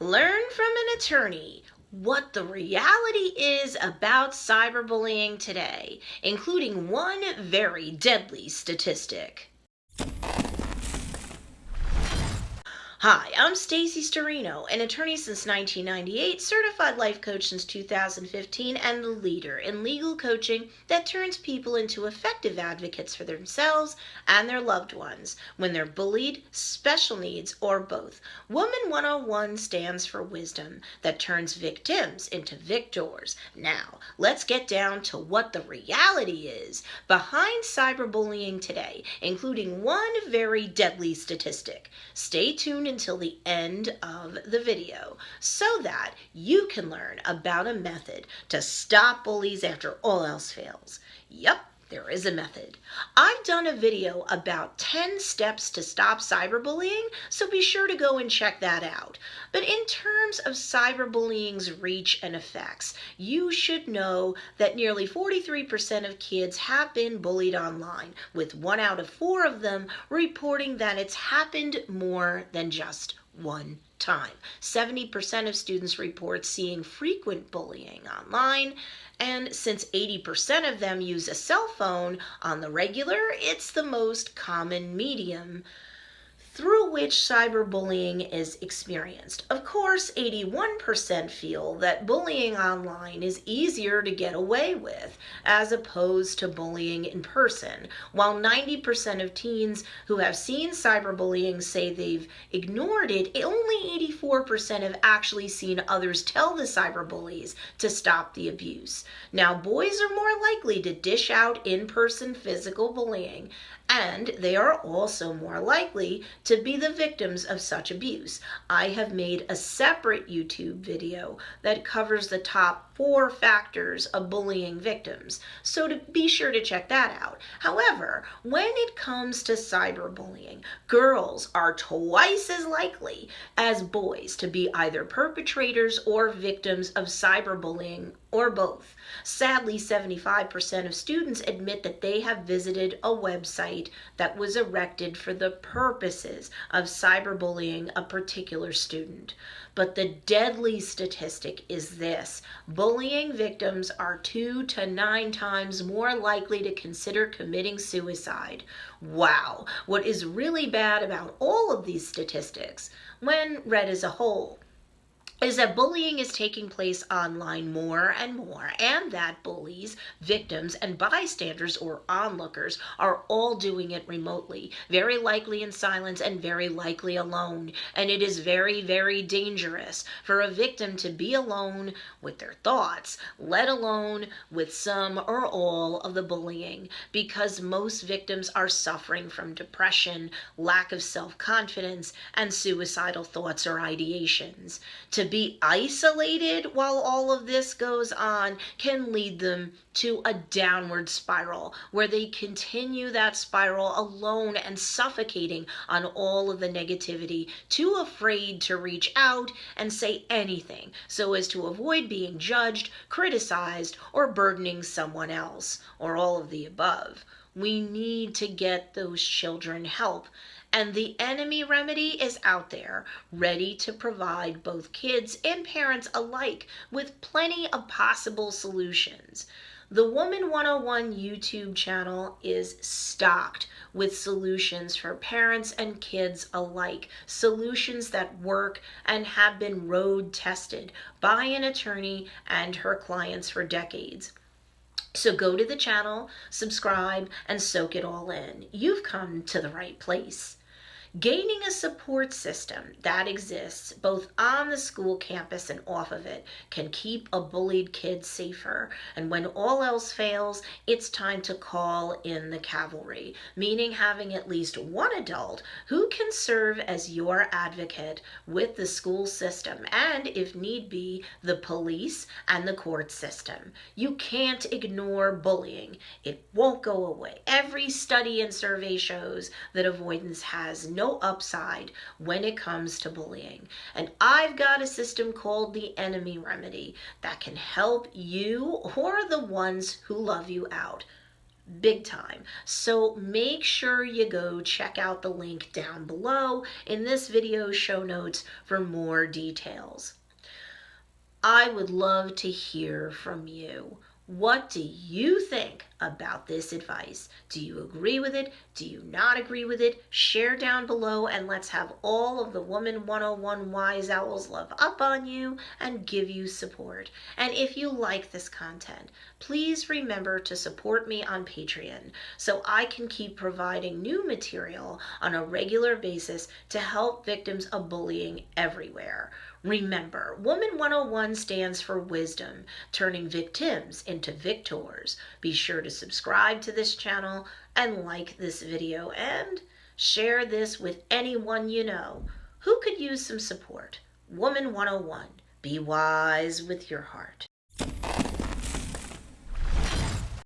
Learn from an attorney what the reality is about cyberbullying today, including one very deadly statistic. Hi, I'm Stacey Storino, an attorney since 1998, certified life coach since 2015, and the leader in legal coaching that turns people into effective advocates for themselves and their loved ones when they're bullied, special needs, or both. Woman 101 stands for wisdom that turns victims into victors. Now, let's get down to what the reality is behind cyberbullying today, including one very deadly statistic. Stay tuned until the end of the video so that you can learn about a method to stop bullies after all else fails. Yep, there is a method. I've done a video about 10 steps to stop cyberbullying, so be sure to go and check that out. But in terms of cyberbullying's reach and effects, you should know that nearly 43% of kids have been bullied online, with 1 out of 4 of them reporting that it's happened more than just one time. 70% of students report seeing frequent bullying online, and since 80% of them use a cell phone on the regular, it's the most common medium through which cyberbullying is experienced. Of course, 81% feel that bullying online is easier to get away with as opposed to bullying in person, while 90% of teens who have seen cyberbullying say they've ignored it. Only 84% have actually seen others tell the cyberbullies to stop the abuse. Now, boys are more likely to dish out in-person physical bullying, and they are also more likely to be the victims of such abuse. I have made a separate YouTube video that covers the top 4 factors of bullying victims, so to be sure to check that out. However, when it comes to cyberbullying, girls are twice as likely as boys to be either perpetrators or victims of cyberbullying, or both. Sadly, 75% of students admit that they have visited a website that was erected for the purposes of cyberbullying a particular student. But the deadly statistic is this: bullying victims are 2 to 9 times more likely to consider committing suicide. Wow, what is really bad about all of these statistics, when read as a whole, is that bullying is taking place online more and more, and that bullies, victims, and bystanders or onlookers are all doing it remotely, very likely in silence and very likely alone. And it is very, very dangerous for a victim to be alone with their thoughts, let alone with some or all of the bullying, because most victims are suffering from depression, lack of self-confidence, and suicidal thoughts or ideations. To be isolated while all of this goes on can lead them to a downward spiral where they continue that spiral alone and suffocating on all of the negativity, too afraid to reach out and say anything so as to avoid being judged, criticized, or burdening someone else, or all of the above. We need to get those children help. And the enemy remedy is out there, ready to provide both kids and parents alike with plenty of possible solutions. The Woman 101 YouTube channel is stocked with solutions for parents and kids alike, solutions that work and have been road tested by an attorney and her clients for decades. So go to the channel, subscribe, and soak it all in. You've come to the right place. Gaining a support system that exists both on the school campus and off of it can keep a bullied kid safer. And when all else fails, it's time to call in the cavalry, meaning having at least one adult who can serve as your advocate with the school system and, if need be, the police and the court system. You can't ignore bullying. It won't go away. Every study and survey shows that avoidance has no upside when it comes to bullying. And I've got a system called the Enemy Remedy that can help you or the ones who love you out. big time. So make sure you go check out the link down below in this video show notes for more details. I would love to hear from you. What do you think about this advice? Do you agree with it? Do you not agree with it? Share down below and let's have all of the Woman 101 Wise Owls love up on you and give you support. And if you like this content, please remember to support me on Patreon so I can keep providing new material on a regular basis to help victims of bullying everywhere. Remember, Woman 101 stands for wisdom, turning victims into victors. Be sure to subscribe to this channel and like this video and share this with anyone you know who could use some support. Woman 101, be wise with your heart.